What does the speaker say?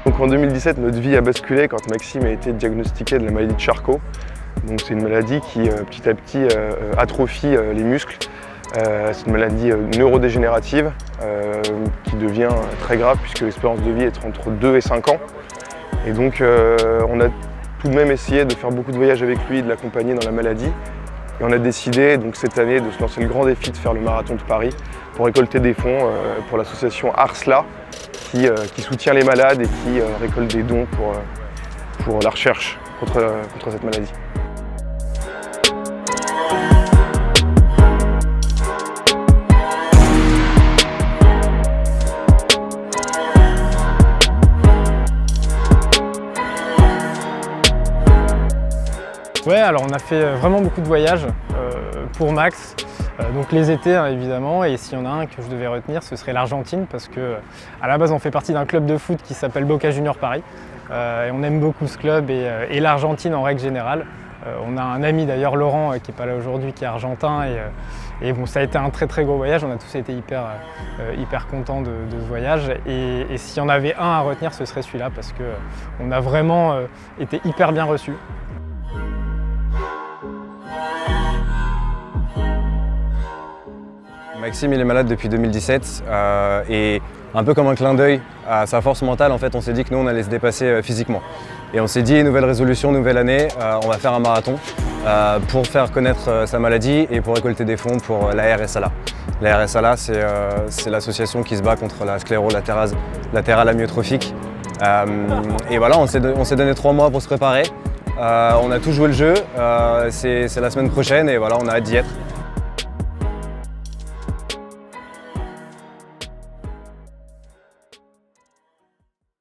Donc en 2017, notre vie a basculé quand Maxime a été diagnostiqué de la maladie de Charcot. Donc c'est une maladie qui petit à petit atrophie les muscles. C'est une maladie neurodégénérative qui devient très grave puisque l'espérance de vie est entre 2 et 5 ans. Et donc on a tout de même essayé de faire beaucoup de voyages avec lui et de l'accompagner dans la maladie. Et on a décidé donc cette année de se lancer le grand défi de faire le marathon de Paris pour récolter des fonds pour l'association Arsla qui soutient les malades et qui récolte des dons pour la recherche contre cette maladie. Ouais, alors on a fait vraiment beaucoup de voyages pour Max, donc les étés évidemment, et s'il y en a un que je devais retenir, ce serait l'Argentine, parce que à la base on fait partie d'un club de foot qui s'appelle Boca Juniors Paris, et on aime beaucoup ce club et l'Argentine en règle générale. On a un ami d'ailleurs, Laurent, qui n'est pas là aujourd'hui, qui est argentin, et bon, ça a été un très très gros voyage, on a tous été hyper contents de ce voyage, et s'il y en avait un à retenir, ce serait celui-là, parce qu'on a vraiment été hyper bien reçus. Maxime il est malade depuis 2017 et un peu comme un clin d'œil à sa force mentale, en fait, on s'est dit que nous on allait se dépasser physiquement. Et on s'est dit, nouvelle résolution, nouvelle année, on va faire un marathon pour faire connaître sa maladie et pour récolter des fonds pour la RSALA. La RSALA, c'est l'association qui se bat contre la sclérose latérale amyotrophique. Et voilà, on s'est donné 3 mois pour se préparer. On a tout joué le jeu, c'est la semaine prochaine et voilà, on a hâte d'y être.